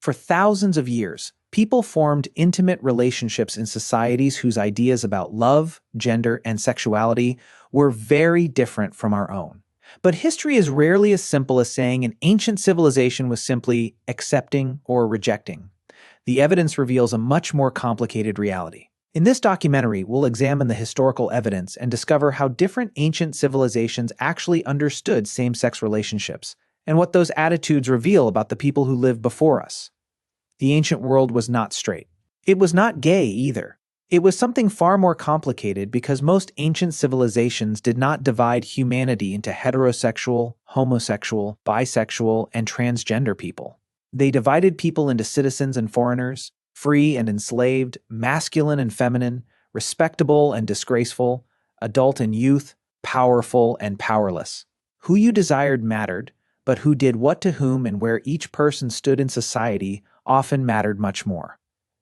For thousands of years, people formed intimate relationships in societies whose ideas about love, gender, and sexuality were very different from our own. But history is rarely as simple as saying an ancient civilization was simply accepting or rejecting. The evidence reveals a much more complicated reality. In this documentary, we'll examine the historical evidence and discover how different ancient civilizations actually understood same-sex relationships, and what those attitudes reveal about the people who lived before us. The ancient world was not straight. It was not gay either. It was something far more complicated because most ancient civilizations did not divide humanity into heterosexual, homosexual, bisexual, and transgender people. They divided people into citizens and foreigners, free and enslaved, masculine and feminine, respectable and disgraceful, adult and youth, powerful and powerless. Who you desired mattered, but who did what to whom and where each person stood in society often mattered much more.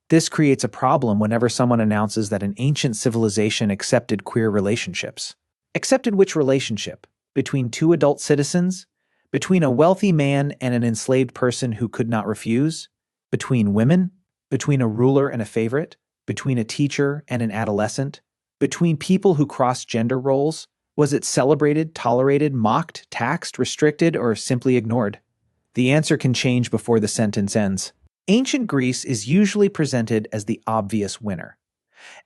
This creates a problem whenever someone announces that an ancient civilization accepted queer relationships. Accepted which relationship? Between two adult citizens? Between a wealthy man and an enslaved person who could not refuse? Between women? Between a ruler and a favorite? Between a teacher and an adolescent? Between people who crossed gender roles? Was it celebrated, tolerated, mocked, taxed, restricted, or simply ignored? The answer can change before the sentence ends. Ancient Greece is usually presented as the obvious winner.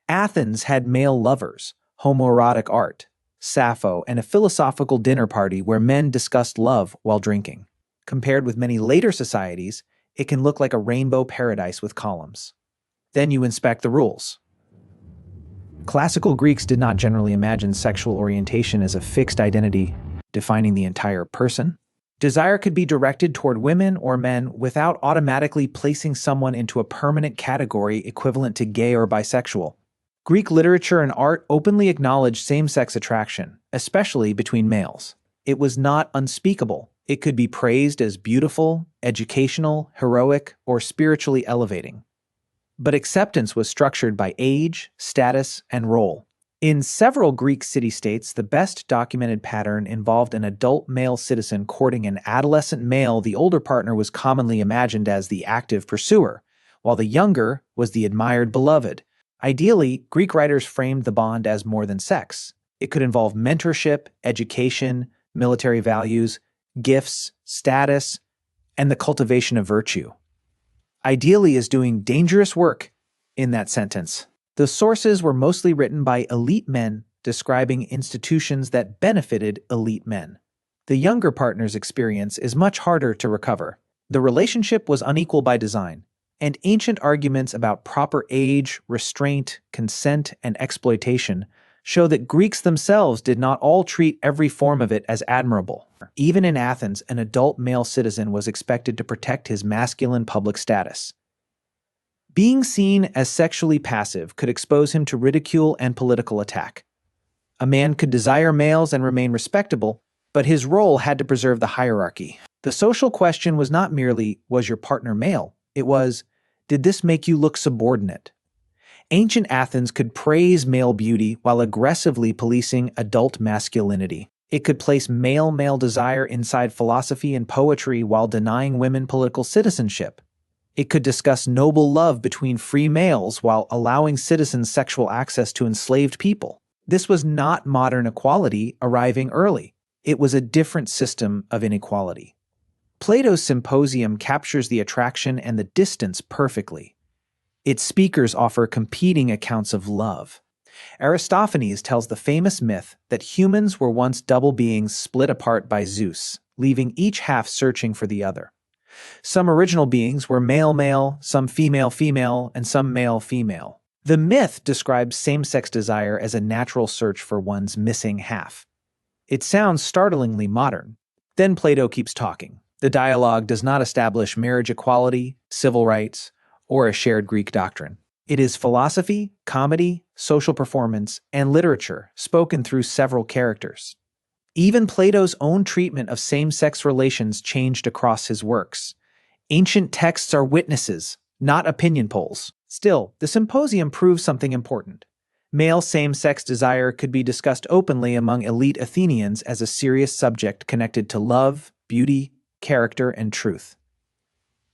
Athens had male lovers, homoerotic art, Sappho, and a philosophical dinner party where men discussed love while drinking. Compared with many later societies, it can look like a rainbow paradise with columns. Then you inspect the rules. Classical Greeks did not generally imagine sexual orientation as a fixed identity defining the entire person. Desire could be directed toward women or men without automatically placing someone into a permanent category equivalent to gay or bisexual. Greek literature and art openly acknowledged same-sex attraction, especially between males. It was not unspeakable. It could be praised as beautiful, educational, heroic, or spiritually elevating. But acceptance was structured by age, status, and role. In several Greek city-states, the best documented pattern involved an adult male citizen courting an adolescent male. The older partner was commonly imagined as the active pursuer, while the younger was the admired beloved. Ideally, Greek writers framed the bond as more than sex. It could involve mentorship, education, military values, gifts, status, and the cultivation of virtue. Ideally is doing dangerous work in that sentence. The sources were mostly written by elite men describing institutions that benefited elite men. The younger partner's experience is much harder to recover. The relationship was unequal by design, and ancient arguments about proper age, restraint, consent, and exploitation show that Greeks themselves did not all treat every form of it as admirable. Even in Athens, an adult male citizen was expected to protect his masculine public status. Being seen as sexually passive could expose him to ridicule and political attack. A man could desire males and remain respectable, but his role had to preserve the hierarchy. The social question was not merely, was your partner male? It was, did this make you look subordinate? Ancient Athens could praise male beauty while aggressively policing adult masculinity. It could place male-male desire inside philosophy and poetry while denying women political citizenship. It could discuss noble love between free males while allowing citizens sexual access to enslaved people. This was not modern equality arriving early. It was a different system of inequality. Plato's Symposium captures the attraction and the distance perfectly. Its speakers offer competing accounts of love. Aristophanes tells the famous myth that humans were once double beings split apart by Zeus, leaving each half searching for the other. Some original beings were male-male, some female-female, and some male-female. The myth describes same-sex desire as a natural search for one's missing half. It sounds startlingly modern. Then Plato keeps talking. The dialogue does not establish marriage equality, civil rights, or a shared Greek doctrine. It is philosophy, comedy, social performance, and literature spoken through several characters. Even Plato's own treatment of same-sex relations changed across his works. Ancient texts are witnesses, not opinion polls. Still, the Symposium proves something important. Male same-sex desire could be discussed openly among elite Athenians as a serious subject connected to love, beauty, character, and truth.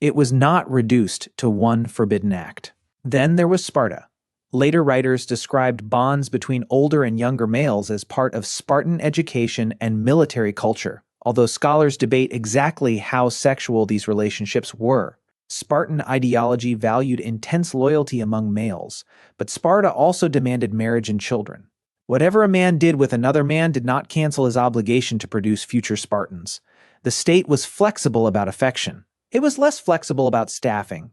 It was not reduced to one forbidden act. Then there was Sparta. Later writers described bonds between older and younger males as part of Spartan education and military culture, although scholars debate exactly how sexual these relationships were. Spartan ideology valued intense loyalty among males, but Sparta also demanded marriage and children. Whatever a man did with another man did not cancel his obligation to produce future Spartans. The state was flexible about affection. It was less flexible about staffing.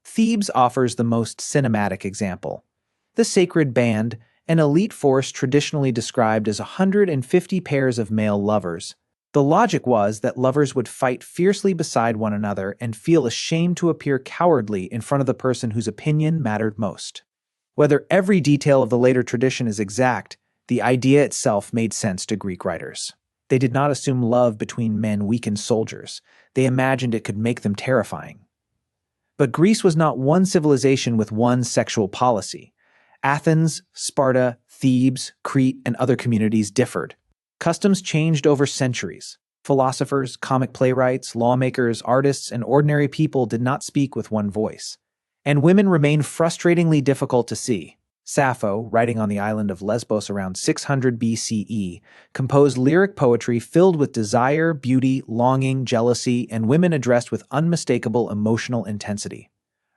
Thebes offers the most cinematic example. The sacred band, an elite force traditionally described as 150 pairs of male lovers. The logic was that lovers would fight fiercely beside one another and feel ashamed to appear cowardly in front of the person whose opinion mattered most. Whether every detail of the later tradition is exact, the idea itself made sense to Greek writers. They did not assume love between men weakened soldiers. They imagined it could make them terrifying. But Greece was not one civilization with one sexual policy. Athens, Sparta, Thebes, Crete, and other communities differed. Customs changed over centuries. Philosophers, comic playwrights, lawmakers, artists, and ordinary people did not speak with one voice. And women remained frustratingly difficult to see. Sappho, writing on the island of Lesbos around 600 BCE, composed lyric poetry filled with desire, beauty, longing, jealousy, and women addressed with unmistakable emotional intensity.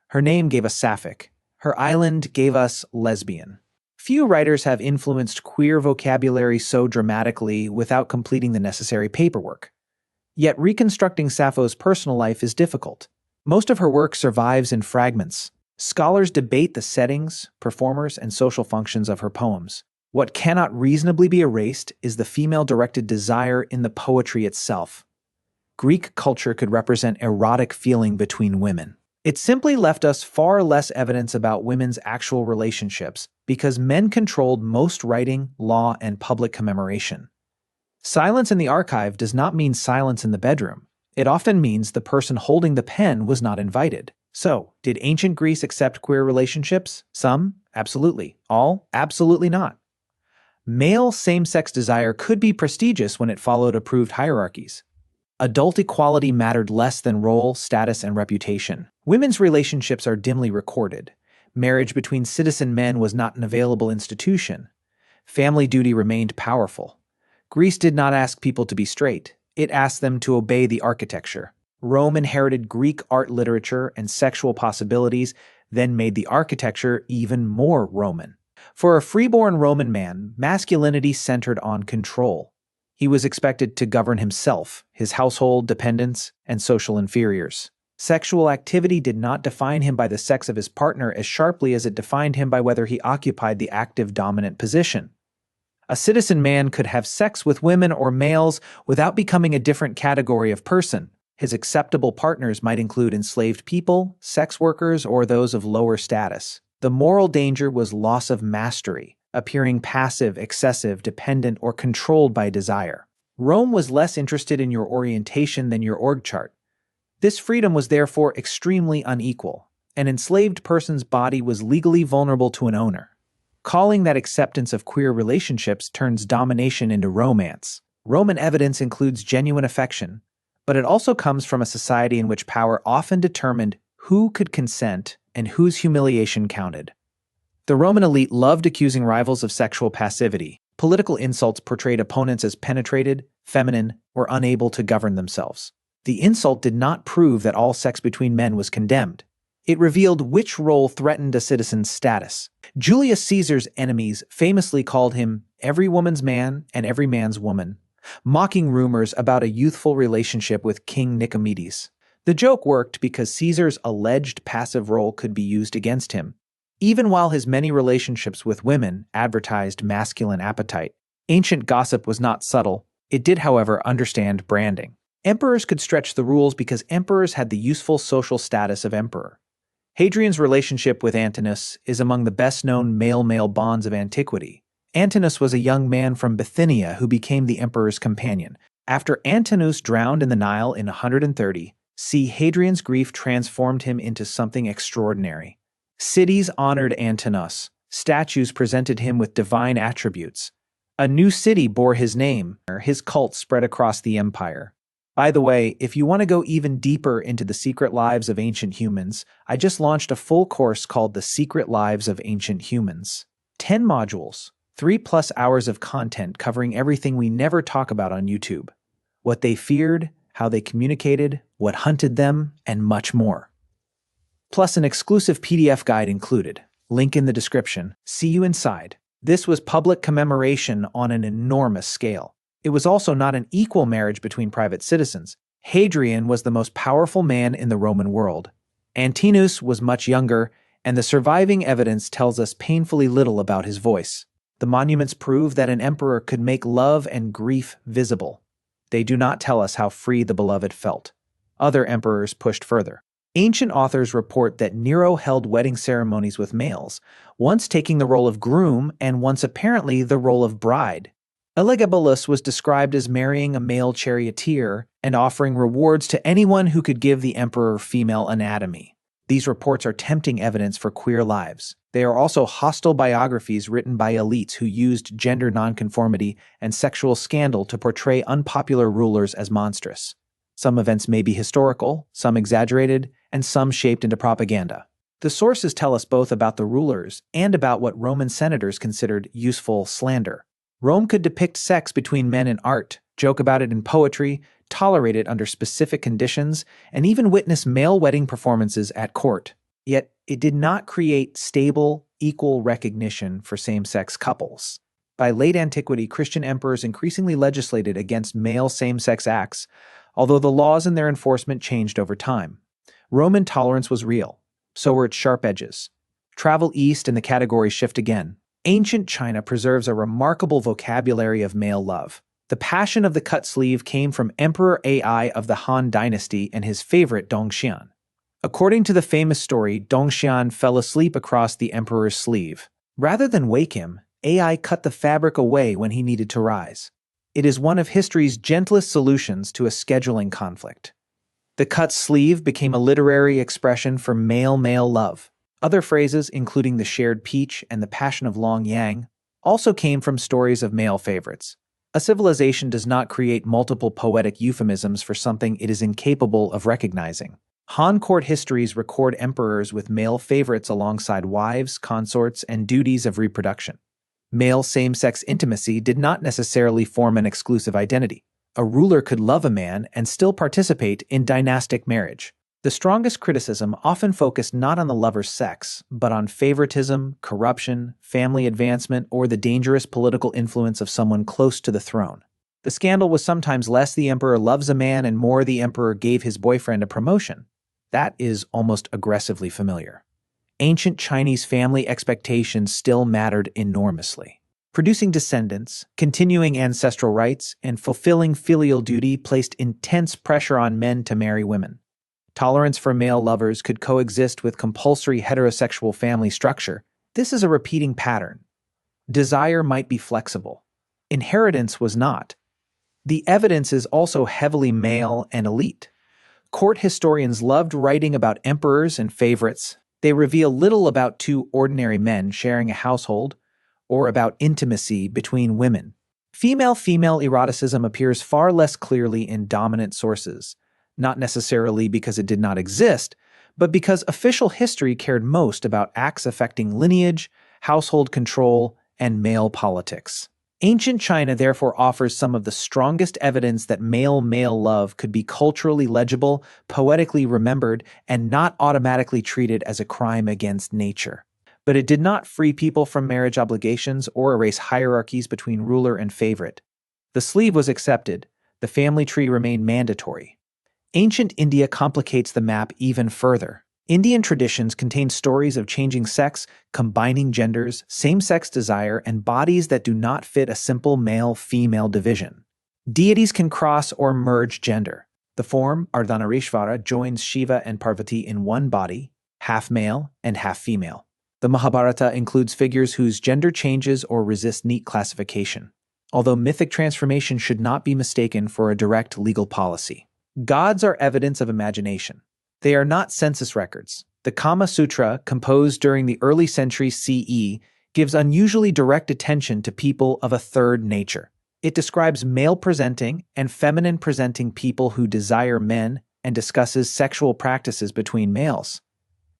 Her name gave us Sapphic. Her island gave us lesbian. Few writers have influenced queer vocabulary so dramatically without completing the necessary paperwork. Yet reconstructing Sappho's personal life is difficult. Most of her work survives in fragments. Scholars debate the settings, performers, and social functions of her poems. What cannot reasonably be erased is the female-directed desire in the poetry itself. Greek culture could represent erotic feeling between women. It simply left us far less evidence about women's actual relationships because men controlled most writing, law, and public commemoration. Silence in the archive does not mean silence in the bedroom. It often means the person holding the pen was not invited. So, did ancient Greece accept queer relationships? Some? Absolutely. All? Absolutely not. Male same-sex desire could be prestigious when it followed approved hierarchies. Adult equality mattered less than role, status, and reputation. Women's relationships are dimly recorded. Marriage between citizen men was not an available institution. Family duty remained powerful. Greece did not ask people to be straight. It asked them to obey the architecture. Rome inherited Greek art literature and sexual possibilities, then made the architecture even more Roman. For a freeborn Roman man, masculinity centered on control. He was expected to govern himself, his household, dependents, and social inferiors. Sexual activity did not define him by the sex of his partner as sharply as it defined him by whether he occupied the active dominant position. A citizen man could have sex with women or males without becoming a different category of person. His acceptable partners might include enslaved people, sex workers, or those of lower status. The moral danger was loss of mastery, appearing passive, excessive, dependent, or controlled by desire. Rome was less interested in your orientation than your org chart. This freedom was therefore extremely unequal. An enslaved person's body was legally vulnerable to an owner. Calling that acceptance of queer relationships turns domination into romance. Roman evidence includes genuine affection, but it also comes from a society in which power often determined who could consent and whose humiliation counted. The Roman elite loved accusing rivals of sexual passivity. Political insults portrayed opponents as penetrated, feminine, or unable to govern themselves. The insult did not prove that all sex between men was condemned. It revealed which role threatened a citizen's status. Julius Caesar's enemies famously called him every woman's man and every man's woman, mocking rumors about a youthful relationship with King Nicomedes. The joke worked because Caesar's alleged passive role could be used against him. Even while his many relationships with women advertised masculine appetite, ancient gossip was not subtle. It did, however, understand branding. Emperors could stretch the rules because emperors had the useful social status of emperor. Hadrian's relationship with Antinous is among the best-known male-male bonds of antiquity. Antinous was a young man from Bithynia who became the emperor's companion. After Antinous drowned in the Nile in 130, Hadrian's grief transformed him into something extraordinary. Cities honored Antinous. Statues presented him with divine attributes. A new city bore his name. His cult spread across the empire. By the way, if you want to go even deeper into the secret lives of ancient humans, I just launched a full course called The Secret Lives of Ancient Humans. 10 modules, 3+ hours of content covering everything we never talk about on YouTube. What they feared, how they communicated, what hunted them, and much more. Plus an exclusive PDF guide included. Link in the description. See you inside. This was public commemoration on an enormous scale. It was also not an equal marriage between private citizens. Hadrian was the most powerful man in the Roman world. Antinous was much younger, and the surviving evidence tells us painfully little about his voice. The monuments prove that an emperor could make love and grief visible. They do not tell us how free the beloved felt. Other emperors pushed further. Ancient authors report that Nero held wedding ceremonies with males, once taking the role of groom and once apparently the role of bride. Elagabalus was described as marrying a male charioteer and offering rewards to anyone who could give the emperor female anatomy. These reports are tempting evidence for queer lives. They are also hostile biographies written by elites who used gender nonconformity and sexual scandal to portray unpopular rulers as monstrous. Some events may be historical, some exaggerated, and some shaped into propaganda. The sources tell us both about the rulers and about what Roman senators considered useful slander. Rome could depict sex between men in art, joke about it in poetry, tolerate it under specific conditions, and even witness male wedding performances at court. Yet, it did not create stable, equal recognition for same-sex couples. By late antiquity, Christian emperors increasingly legislated against male same-sex acts, although the laws and their enforcement changed over time. Roman tolerance was real. So were its sharp edges. Travel east and the categories shift again. Ancient China preserves a remarkable vocabulary of male love. The passion of the cut sleeve came from Emperor Ai of the Han Dynasty and his favorite Dongxian. According to the famous story, Dongxian fell asleep across the emperor's sleeve. Rather than wake him, Ai cut the fabric away when he needed to rise. It is one of history's gentlest solutions to a scheduling conflict. The cut sleeve became a literary expression for male-male love. Other phrases, including the shared peach and the passion of Long Yang, also came from stories of male favorites. A civilization does not create multiple poetic euphemisms for something it is incapable of recognizing. Han court histories record emperors with male favorites alongside wives, consorts, and duties of reproduction. Male same-sex intimacy did not necessarily form an exclusive identity. A ruler could love a man and still participate in dynastic marriage. The strongest criticism often focused not on the lover's sex, but on favoritism, corruption, family advancement, or the dangerous political influence of someone close to the throne. The scandal was sometimes less the emperor loves a man and more the emperor gave his boyfriend a promotion. That is almost aggressively familiar. Ancient Chinese family expectations still mattered enormously. Producing descendants, continuing ancestral rights, and fulfilling filial duty placed intense pressure on men to marry women. Tolerance for male lovers could coexist with compulsory heterosexual family structure. This is a repeating pattern. Desire might be flexible. Inheritance was not. The evidence is also heavily male and elite. Court historians loved writing about emperors and favorites. They reveal little about two ordinary men sharing a household or about intimacy between women. Female-female eroticism appears far less clearly in dominant sources, not necessarily because it did not exist, but because official history cared most about acts affecting lineage, household control, and male politics. Ancient China therefore offers some of the strongest evidence that male-male love could be culturally legible, poetically remembered, and not automatically treated as a crime against nature. But it did not free people from marriage obligations or erase hierarchies between ruler and favorite. The sleeve was accepted. The family tree remained mandatory. Ancient India complicates the map even further. Indian traditions contain stories of changing sex, combining genders, same-sex desire, and bodies that do not fit a simple male-female division. Deities can cross or merge gender. The form, Ardhanarishvara, joins Shiva and Parvati in one body, half male and half female. The Mahabharata includes figures whose gender changes or resist neat classification, although mythic transformation should not be mistaken for a direct legal policy. Gods are evidence of imagination. They are not census records. The Kama Sutra, composed during the early centuries CE, gives unusually direct attention to people of a third nature. It describes male-presenting and feminine-presenting people who desire men and discusses sexual practices between males.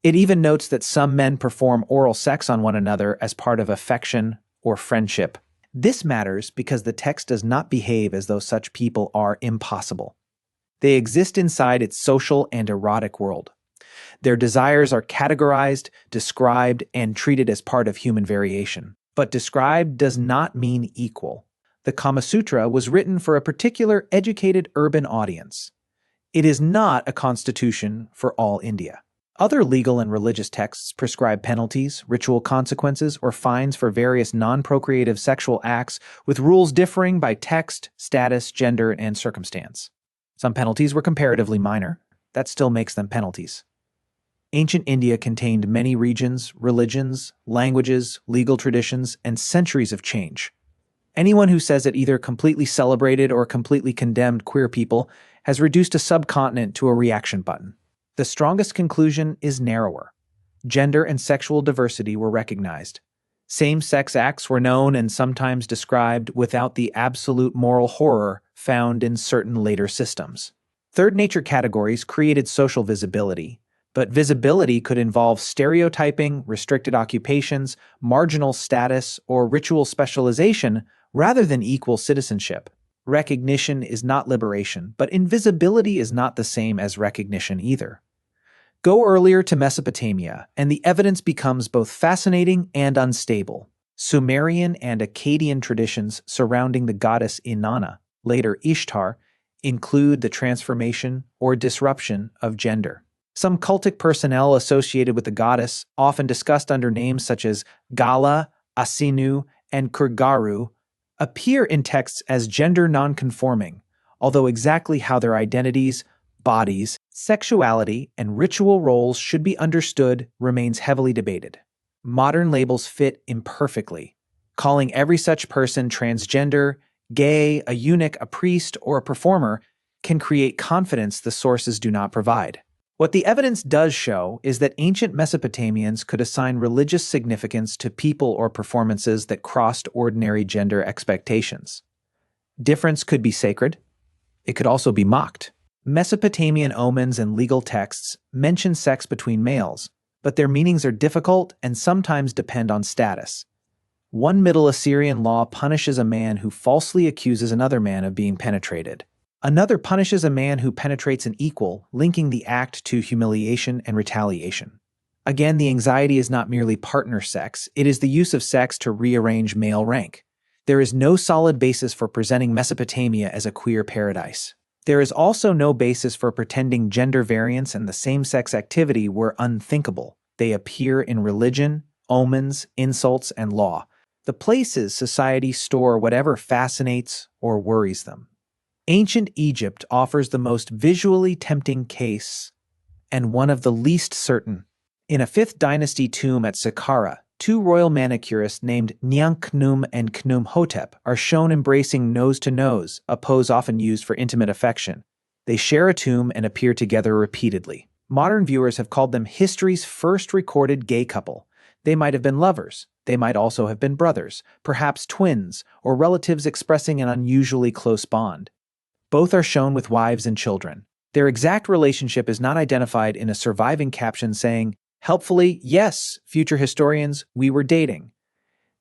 It even notes that some men perform oral sex on one another as part of affection or friendship. This matters because the text does not behave as though such people are impossible. They exist inside its social and erotic world. Their desires are categorized, described, and treated as part of human variation. But described does not mean equal. The Kama Sutra was written for a particular educated urban audience. It is not a constitution for all India. Other legal and religious texts prescribe penalties, ritual consequences, or fines for various non-procreative sexual acts, with rules differing by text, status, gender, and circumstance. Some penalties were comparatively minor. That still makes them penalties. Ancient India contained many regions, religions, languages, legal traditions, and centuries of change. Anyone who says it either completely celebrated or completely condemned queer people has reduced a subcontinent to a reaction button. The strongest conclusion is narrower. Gender and sexual diversity were recognized. Same-sex acts were known and sometimes described without the absolute moral horror found in certain later systems. Third nature categories created social visibility, but visibility could involve stereotyping, restricted occupations, marginal status, or ritual specialization rather than equal citizenship. Recognition is not liberation, but invisibility is not the same as recognition either. Go earlier to Mesopotamia, and the evidence becomes both fascinating and unstable. Sumerian and Akkadian traditions surrounding the goddess Inanna, later Ishtar, include the transformation or disruption of gender. Some cultic personnel associated with the goddess, often discussed under names such as Gala, Asinu, and Kurgaru, appear in texts as gender nonconforming, although exactly how their identities, bodies, sexuality, and ritual roles should be understood remains heavily debated. Modern labels fit imperfectly. Calling every such person transgender, gay, a eunuch, a priest, or a performer can create confidence the sources do not provide. What the evidence does show is that ancient Mesopotamians could assign religious significance to people or performances that crossed ordinary gender expectations. Difference could be sacred. It could also be mocked. Mesopotamian omens and legal texts mention sex between males, but their meanings are difficult and sometimes depend on status. One Middle Assyrian law punishes a man who falsely accuses another man of being penetrated. Another punishes a man who penetrates an equal, linking the act to humiliation and retaliation. Again, the anxiety is not merely partner sex, it is the use of sex to rearrange male rank. There is no solid basis for presenting Mesopotamia as a queer paradise. There is also no basis for pretending gender variance and the same-sex activity were unthinkable. They appear in religion, omens, insults, and law, the places society store whatever fascinates or worries them. Ancient Egypt offers the most visually tempting case, and one of the least certain. In a 5th dynasty tomb at Saqqara, two royal manicurists named Nyankhnum and Khnumhotep are shown embracing nose-to-nose, a pose often used for intimate affection. They share a tomb and appear together repeatedly. Modern viewers have called them history's first recorded gay couple. They might have been lovers. They might also have been brothers, perhaps twins, or relatives expressing an unusually close bond. Both are shown with wives and children. Their exact relationship is not identified in a surviving caption saying, helpfully, yes, future historians, we were dating.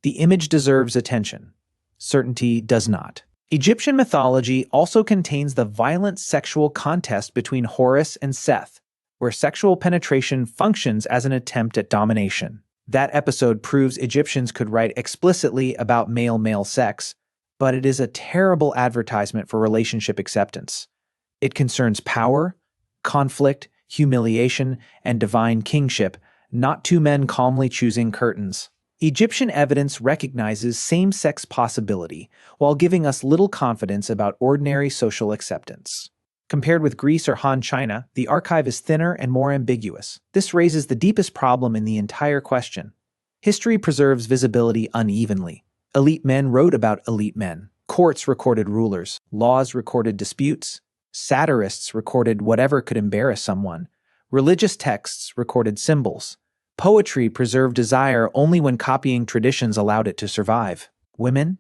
The image deserves attention. Certainty does not. Egyptian mythology also contains the violent sexual contest between Horus and Seth, where sexual penetration functions as an attempt at domination. That episode proves Egyptians could write explicitly about male-male sex, but it is a terrible advertisement for relationship acceptance. It concerns power, conflict, humiliation, and divine kingship, not two men calmly choosing curtains. Egyptian evidence recognizes same-sex possibility while giving us little confidence about ordinary social acceptance. Compared with Greece or Han China, the archive is thinner and more ambiguous. This raises the deepest problem in the entire question. History preserves visibility unevenly. Elite men wrote about elite men. Courts recorded rulers. Laws recorded disputes. Satirists recorded whatever could embarrass someone. Religious texts recorded symbols. Poetry preserved desire only when copying traditions allowed it to survive. Women?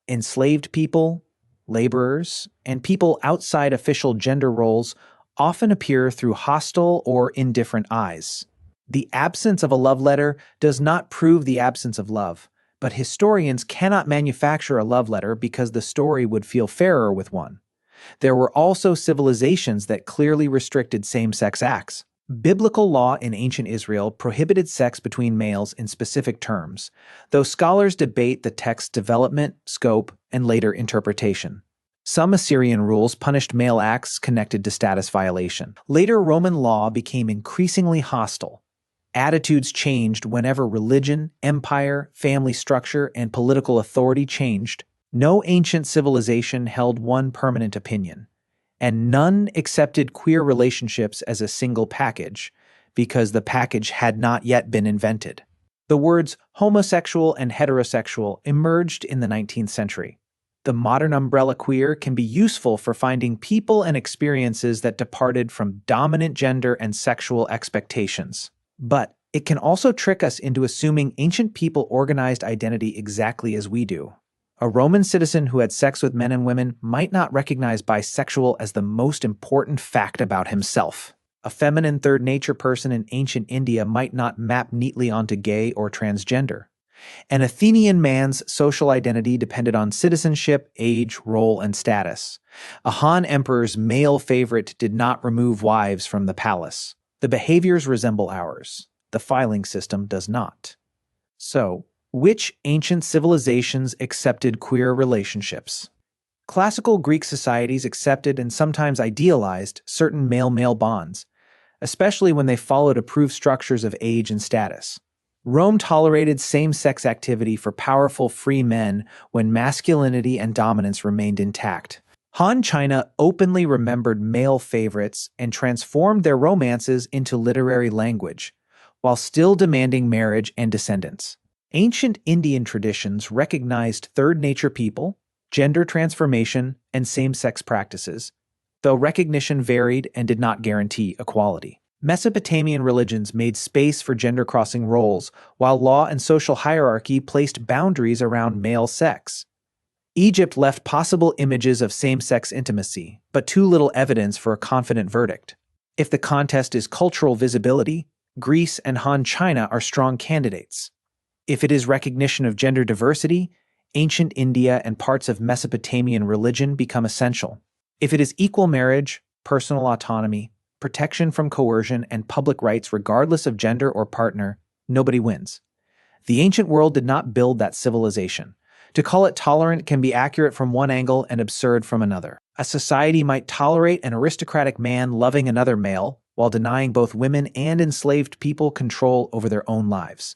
Enslaved people, laborers, and people outside official gender roles often appear through hostile or indifferent eyes. The absence of a love letter does not prove the absence of love, but historians cannot manufacture a love letter because the story would feel fairer with one. There were also civilizations that clearly restricted same-sex acts. Biblical law in ancient Israel prohibited sex between males in specific terms, though scholars debate the text's development, scope, and later interpretation. Some Assyrian rules punished male acts connected to status violation. Later Roman law became increasingly hostile. Attitudes changed whenever religion, empire, family structure, and political authority changed. No ancient civilization held one permanent opinion, and none accepted queer relationships as a single package because the package had not yet been invented. The words homosexual and heterosexual emerged in the 19th century. The modern umbrella queer can be useful for finding people and experiences that departed from dominant gender and sexual expectations. But it can also trick us into assuming ancient people organized identity exactly as we do. A Roman citizen who had sex with men and women might not recognize bisexual as the most important fact about himself. A feminine third nature person in ancient India might not map neatly onto gay or transgender. An Athenian man's social identity depended on citizenship, age, role, and status. A Han emperor's male favorite did not remove wives from the palace. The behaviors resemble ours. The filing system does not. So, which ancient civilizations accepted queer relationships? Classical Greek societies accepted and sometimes idealized certain male-male bonds, especially when they followed approved structures of age and status. Rome tolerated same-sex activity for powerful free men when masculinity and dominance remained intact. Han China openly remembered male favorites and transformed their romances into literary language, while still demanding marriage and descendants. Ancient Indian traditions recognized third nature people, gender transformation, and same-sex practices, though recognition varied and did not guarantee equality. Mesopotamian religions made space for gender-crossing roles, while law and social hierarchy placed boundaries around male sex. Egypt left possible images of same-sex intimacy, but too little evidence for a confident verdict. If the contest is cultural visibility, Greece and Han China are strong candidates. If it is recognition of gender diversity, ancient India and parts of Mesopotamian religion become essential. If it is equal marriage, personal autonomy, protection from coercion, and public rights regardless of gender or partner, nobody wins. The ancient world did not build that civilization. To call it tolerant can be accurate from one angle and absurd from another. A society might tolerate an aristocratic man loving another male while denying both women and enslaved people control over their own lives.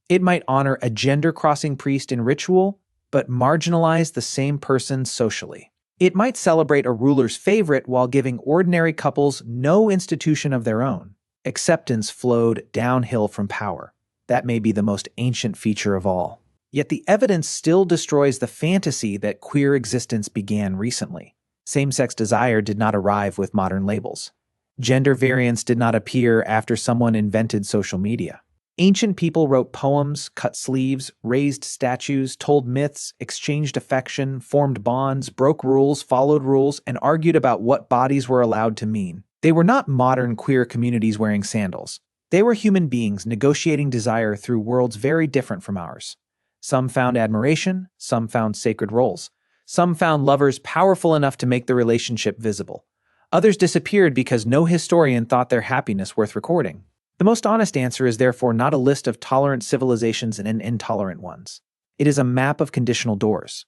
It might honor a gender-crossing priest in ritual, but marginalize the same person socially. It might celebrate a ruler's favorite while giving ordinary couples no institution of their own. Acceptance flowed downhill from power. That may be the most ancient feature of all. Yet the evidence still destroys the fantasy that queer existence began recently. Same-sex desire did not arrive with modern labels. Gender variance did not appear after someone invented social media. Ancient people wrote poems, cut sleeves, raised statues, told myths, exchanged affection, formed bonds, broke rules, followed rules, and argued about what bodies were allowed to mean. They were not modern queer communities wearing sandals. They were human beings negotiating desire through worlds very different from ours. Some found admiration, some found sacred roles. Some found lovers powerful enough to make the relationship visible. Others disappeared because no historian thought their happiness worth recording. The most honest answer is therefore not a list of tolerant civilizations and intolerant ones. It is a map of conditional doors.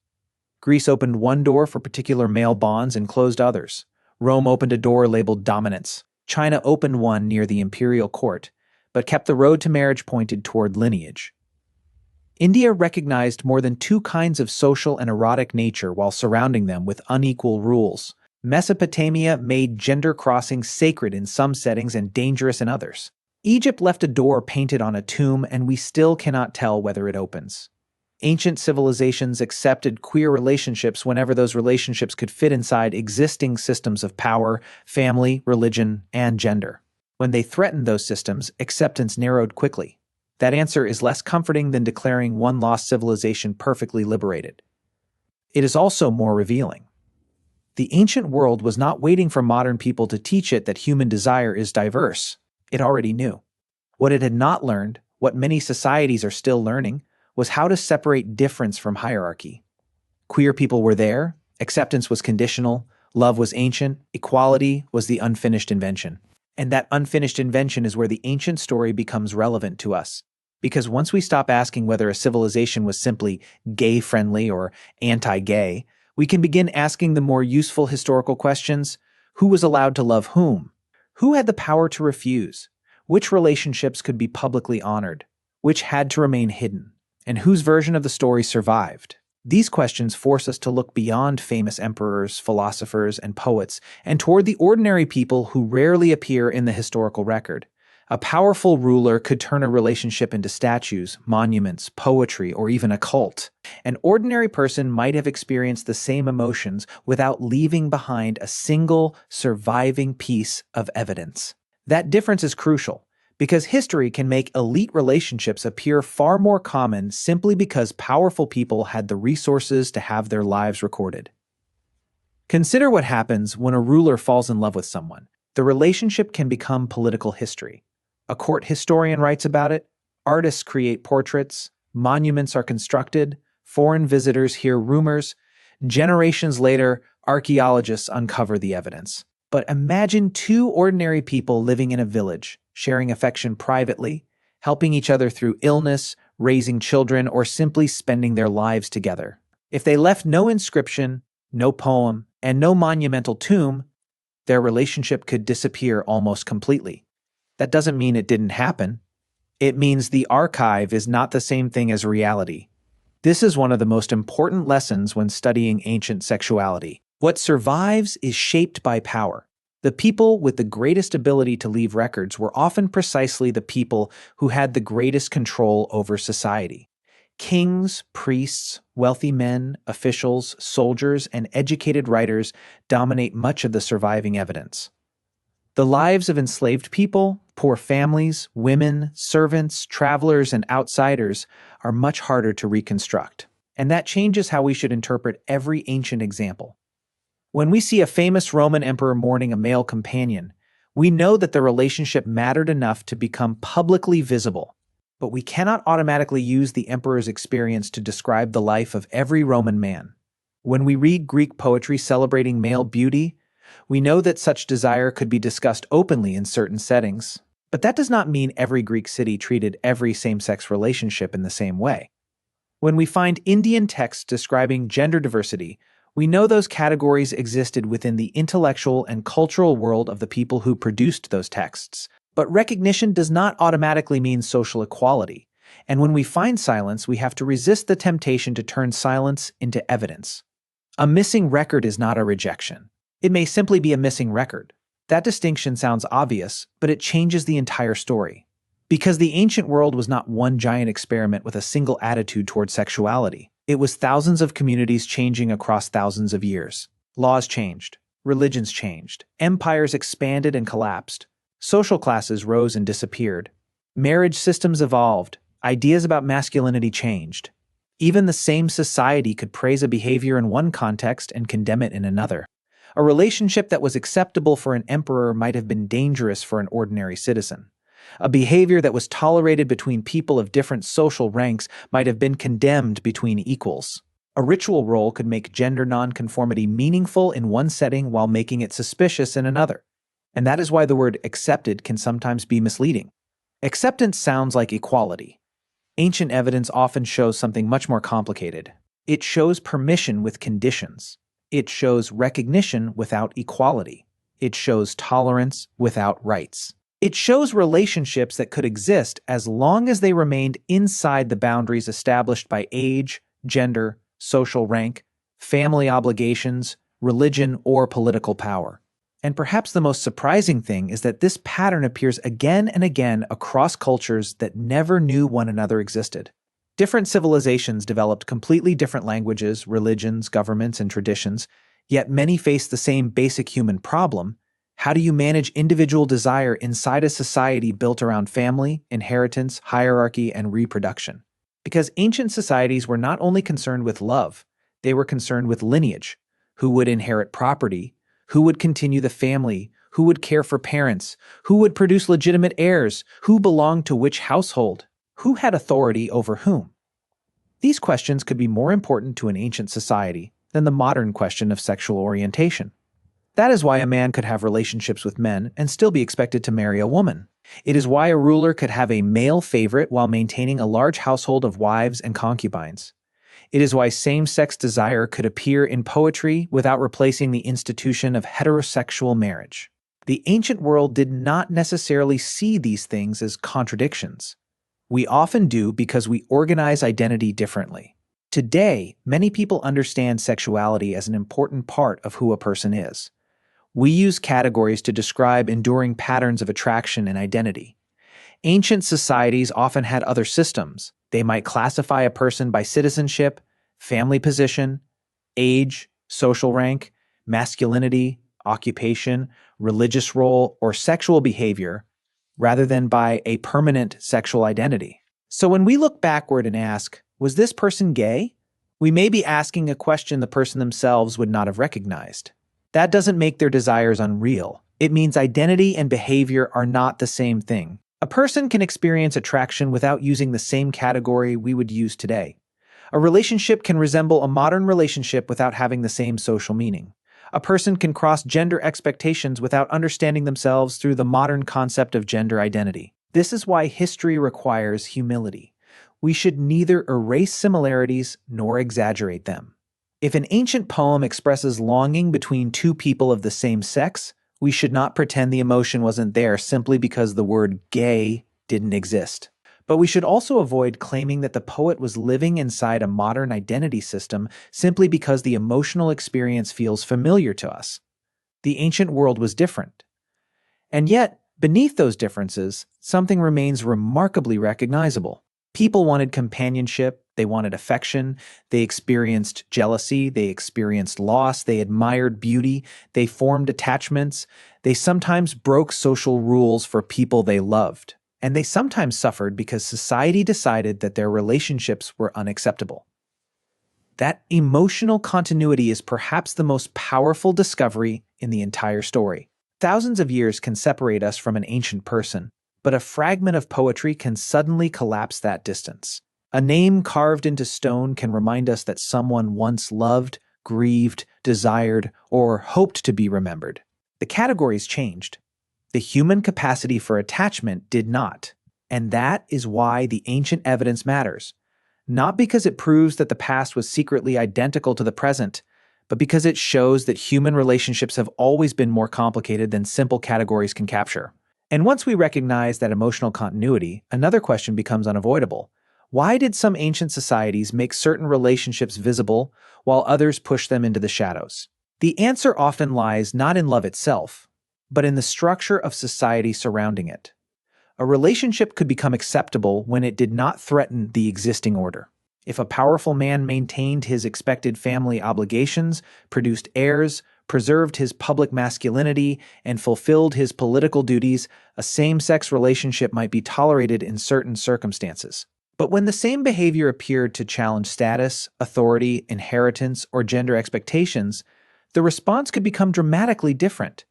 Greece opened one door for particular male bonds and closed others. Rome opened a door labeled dominance. China opened one near the imperial court, but kept the road to marriage pointed toward lineage. India recognized more than two kinds of social and erotic nature while surrounding them with unequal rules. Mesopotamia made gender crossing sacred in some settings and dangerous in others. Egypt left a door painted on a tomb, and we still cannot tell whether it opens. Ancient civilizations accepted queer relationships whenever those relationships could fit inside existing systems of power, family, religion, and gender. When they threatened those systems, acceptance narrowed quickly. That answer is less comforting than declaring one lost civilization perfectly liberated. It is also more revealing. The ancient world was not waiting for modern people to teach it that human desire is diverse. It already knew. What it had not learned, what many societies are still learning, was how to separate difference from hierarchy. Queer people were there, acceptance was conditional, love was ancient, equality was the unfinished invention. And that unfinished invention is where the ancient story becomes relevant to us. Because once we stop asking whether a civilization was simply gay-friendly or anti-gay, we can begin asking the more useful historical questions: who was allowed to love whom? Who had the power to refuse? Which relationships could be publicly honored? Which had to remain hidden? And whose version of the story survived? These questions force us to look beyond famous emperors, philosophers, and poets, and toward the ordinary people who rarely appear in the historical record. A powerful ruler could turn a relationship into statues, monuments, poetry, or even a cult. An ordinary person might have experienced the same emotions without leaving behind a single surviving piece of evidence. That difference is crucial, because history can make elite relationships appear far more common simply because powerful people had the resources to have their lives recorded. Consider what happens when a ruler falls in love with someone. The relationship can become political history. A court historian writes about it, artists create portraits, monuments are constructed, foreign visitors hear rumors. Generations later, archaeologists uncover the evidence. But imagine two ordinary people living in a village, sharing affection privately, helping each other through illness, raising children, or simply spending their lives together. If they left no inscription, no poem, and no monumental tomb, their relationship could disappear almost completely. That doesn't mean it didn't happen. It means the archive is not the same thing as reality. This is one of the most important lessons when studying ancient sexuality. What survives is shaped by power. The people with the greatest ability to leave records were often precisely the people who had the greatest control over society. Kings, priests, wealthy men, officials, soldiers, and educated writers dominate much of the surviving evidence. The lives of enslaved people, poor families, women, servants, travelers, and outsiders are much harder to reconstruct. And that changes how we should interpret every ancient example. When we see a famous Roman emperor mourning a male companion, we know that the relationship mattered enough to become publicly visible. But we cannot automatically use the emperor's experience to describe the life of every Roman man. When we read Greek poetry celebrating male beauty, we know that such desire could be discussed openly in certain settings. But that does not mean every Greek city treated every same-sex relationship in the same way. When we find Indian texts describing gender diversity, we know those categories existed within the intellectual and cultural world of the people who produced those texts. But recognition does not automatically mean social equality. And when we find silence, we have to resist the temptation to turn silence into evidence. A missing record is not a rejection. It may simply be a missing record. That distinction sounds obvious, but it changes the entire story. Because the ancient world was not one giant experiment with a single attitude toward sexuality. It was thousands of communities changing across thousands of years. Laws changed. Religions changed. Empires expanded and collapsed. Social classes rose and disappeared. Marriage systems evolved. Ideas about masculinity changed. Even the same society could praise a behavior in one context and condemn it in another. A relationship that was acceptable for an emperor might have been dangerous for an ordinary citizen. A behavior that was tolerated between people of different social ranks might have been condemned between equals. A ritual role could make gender nonconformity meaningful in one setting while making it suspicious in another. And that is why the word accepted can sometimes be misleading. Acceptance sounds like equality. Ancient evidence often shows something much more complicated. It shows permission with conditions. It shows recognition without equality. It shows tolerance without rights. It shows relationships that could exist as long as they remained inside the boundaries established by age, gender, social rank, family obligations, religion, or political power. And perhaps the most surprising thing is that this pattern appears again and again across cultures that never knew one another existed. Different civilizations developed completely different languages, religions, governments, and traditions, yet many face the same basic human problem. How do you manage individual desire inside a society built around family, inheritance, hierarchy, and reproduction? Because ancient societies were not only concerned with love, They were concerned with lineage, who would inherit property, who would continue the family, who would care for parents, who would produce legitimate heirs, who belonged to which household, who had authority over whom. These questions could be more important to an ancient society than the modern question of sexual orientation. That is why a man could have relationships with men and still be expected to marry a woman. It is why a ruler could have a male favorite while maintaining a large household of wives and concubines. It is why same-sex desire could appear in poetry without replacing the institution of heterosexual marriage. The ancient world did not necessarily see these things as contradictions. We often do because we organize identity differently. Today, many people understand sexuality as an important part of who a person is. We use categories to describe enduring patterns of attraction and identity. Ancient societies often had other systems. They might classify a person by citizenship, family position, age, social rank, masculinity, occupation, religious role, or sexual behavior, rather than by a permanent sexual identity. So when we look backward and ask, was this person gay? We may be asking a question the person themselves would not have recognized. That doesn't make their desires unreal. It means identity and behavior are not the same thing. A person can experience attraction without using the same category we would use today. A relationship can resemble a modern relationship without having the same social meaning. A person can cross gender expectations without understanding themselves through the modern concept of gender identity. This is why history requires humility. We should neither erase similarities nor exaggerate them. If an ancient poem expresses longing between two people of the same sex, we should not pretend the emotion wasn't there simply because the word gay didn't exist. But we should also avoid claiming that the poet was living inside a modern identity system simply because the emotional experience feels familiar to us. The ancient world was different. And yet, beneath those differences, something remains remarkably recognizable. People wanted companionship, they wanted affection, they experienced jealousy, they experienced loss, they admired beauty, they formed attachments, they sometimes broke social rules for people they loved, and they sometimes suffered because society decided that their relationships were unacceptable. That emotional continuity is perhaps the most powerful discovery in the entire story. Thousands of years can separate us from an ancient person, but a fragment of poetry can suddenly collapse that distance. A name carved into stone can remind us that someone once loved, grieved, desired, or hoped to be remembered. The categories changed. The human capacity for attachment did not. And that is why the ancient evidence matters. Not because it proves that the past was secretly identical to the present, but because it shows that human relationships have always been more complicated than simple categories can capture. And once we recognize that emotional continuity, another question becomes unavoidable. Why did some ancient societies make certain relationships visible while others push them into the shadows? The answer often lies not in love itself, but in the structure of society surrounding it. A relationship could become acceptable when it did not threaten the existing order. If a powerful man maintained his expected family obligations, produced heirs, preserved his public masculinity, and fulfilled his political duties, a same-sex relationship might be tolerated in certain circumstances. But when the same behavior appeared to challenge status, authority, inheritance, or gender expectations, the response could become dramatically different.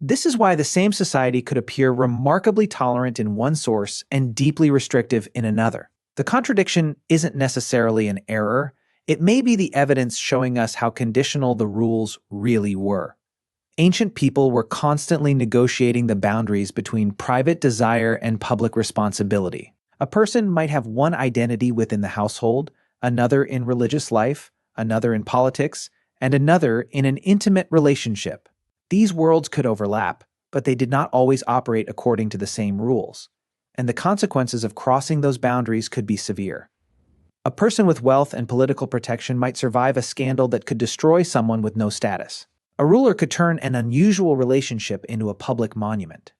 This is why the same society could appear remarkably tolerant in one source and deeply restrictive in another. The contradiction isn't necessarily an error. It may be the evidence showing us how conditional the rules really were. Ancient people were constantly negotiating the boundaries between private desire and public responsibility. A person might have one identity within the household, another in religious life, another in politics, and another in an intimate relationship. These worlds could overlap, but they did not always operate according to the same rules, and the consequences of crossing those boundaries could be severe. A person with wealth and political protection might survive a scandal that could destroy someone with no status. A ruler could turn an unusual relationship into a public monument.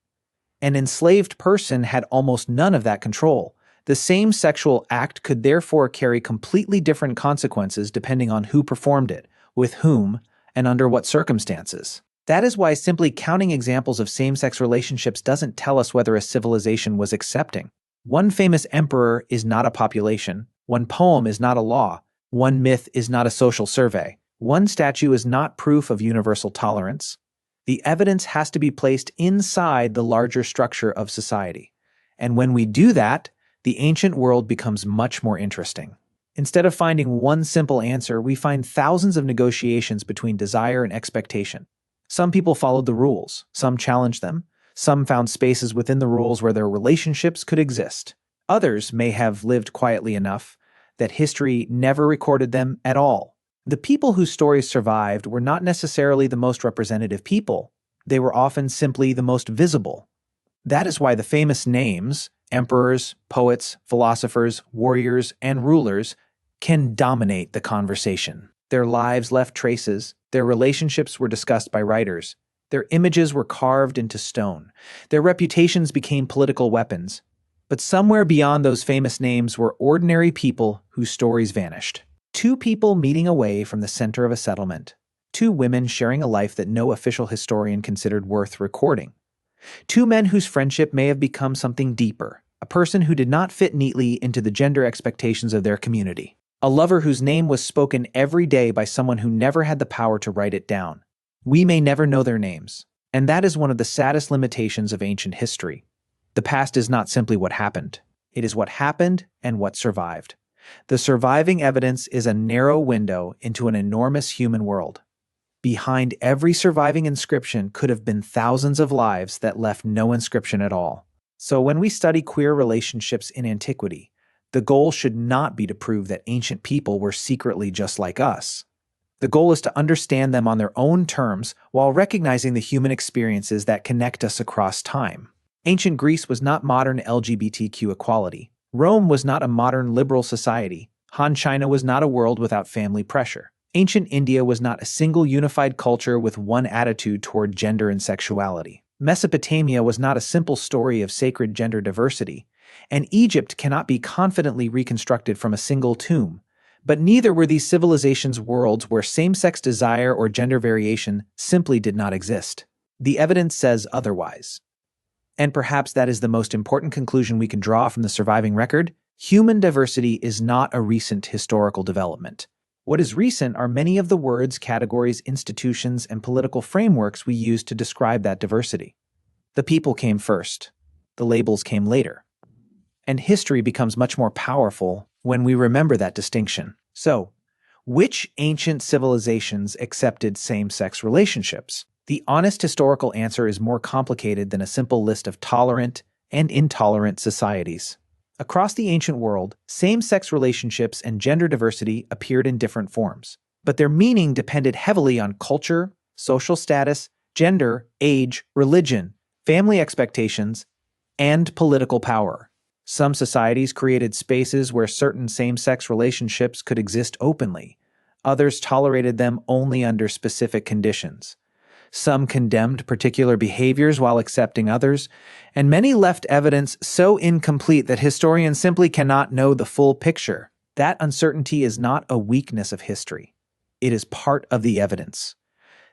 An enslaved person had almost none of that control. The same sexual act could therefore carry completely different consequences depending on who performed it, with whom, and under what circumstances. That is why simply counting examples of same-sex relationships doesn't tell us whether a civilization was accepting. One famous emperor is not a population. One poem is not a law. One myth is not a social survey. One statue is not proof of universal tolerance. The evidence has to be placed inside the larger structure of society. And when we do that, the ancient world becomes much more interesting. Instead of finding one simple answer, we find thousands of negotiations between desire and expectation. Some people followed the rules, some challenged them, some found spaces within the rules where their relationships could exist. Others may have lived quietly enough that history never recorded them at all. The people whose stories survived were not necessarily the most representative people. They were often simply the most visible. That is why the famous names, emperors, poets, philosophers, warriors, and rulers, can dominate the conversation. Their lives left traces, their relationships were discussed by writers, their images were carved into stone, their reputations became political weapons. But somewhere beyond those famous names were ordinary people whose stories vanished. Two people meeting away from the center of a settlement. Two women sharing a life that no official historian considered worth recording. Two men whose friendship may have become something deeper. A person who did not fit neatly into the gender expectations of their community. A lover whose name was spoken every day by someone who never had the power to write it down. We may never know their names, and that is one of the saddest limitations of ancient history. The past is not simply what happened. It is what happened and what survived. The surviving evidence is a narrow window into an enormous human world. Behind every surviving inscription could have been thousands of lives that left no inscription at all. So when we study queer relationships in antiquity, the goal should not be to prove that ancient people were secretly just like us. The goal is to understand them on their own terms while recognizing the human experiences that connect us across time. Ancient Greece was not modern LGBTQ equality. Rome was not a modern liberal society. Han China was not a world without family pressure. Ancient India was not a single unified culture with one attitude toward gender and sexuality. Mesopotamia was not a simple story of sacred gender diversity. And Egypt cannot be confidently reconstructed from a single tomb. But neither were these civilizations worlds where same-sex desire or gender variation simply did not exist. The evidence says otherwise. And perhaps that is the most important conclusion we can draw from the surviving record. Human diversity is not a recent historical development. What is recent are many of the words, categories, institutions, and political frameworks we use to describe that diversity. The people came first. The labels came later. And history becomes much more powerful when we remember that distinction. So, which ancient civilizations accepted same-sex relationships? The honest historical answer is more complicated than a simple list of tolerant and intolerant societies. Across the ancient world, same-sex relationships and gender diversity appeared in different forms, but their meaning depended heavily on culture, social status, gender, age, religion, family expectations, and political power. Some societies created spaces where certain same-sex relationships could exist openly. Others tolerated them only under specific conditions. Some condemned particular behaviors while accepting others, and many left evidence so incomplete that historians simply cannot know the full picture. That uncertainty is not a weakness of history. It is part of the evidence.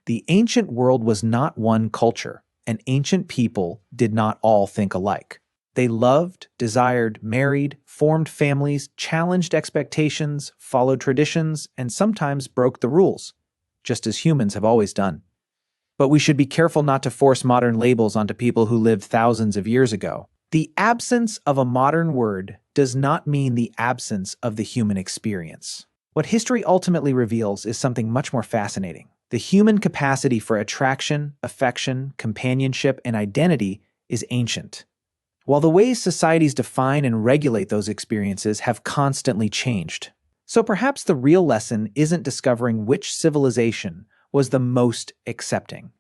The ancient world was not one culture, and ancient people did not all think alike. They loved, desired, married, formed families, challenged expectations, followed traditions, and sometimes broke the rules, just as humans have always done. But we should be careful not to force modern labels onto people who lived thousands of years ago. The absence of a modern word does not mean the absence of the human experience. What history ultimately reveals is something much more fascinating. The human capacity for attraction, affection, companionship, and identity is ancient. While the ways societies define and regulate those experiences have constantly changed. So perhaps the real lesson isn't discovering which civilization was the most accepting.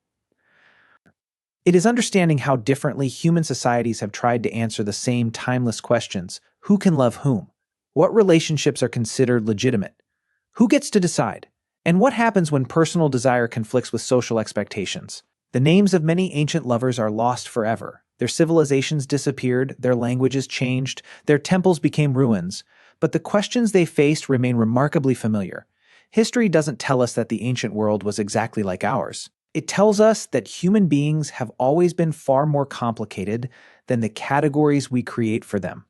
It is understanding how differently human societies have tried to answer the same timeless questions. Who can love whom? What relationships are considered legitimate? Who gets to decide? And what happens when personal desire conflicts with social expectations? The names of many ancient lovers are lost forever. Their civilizations disappeared, their languages changed, their temples became ruins, but the questions they faced remain remarkably familiar. History doesn't tell us that the ancient world was exactly like ours. It tells us that human beings have always been far more complicated than the categories we create for them.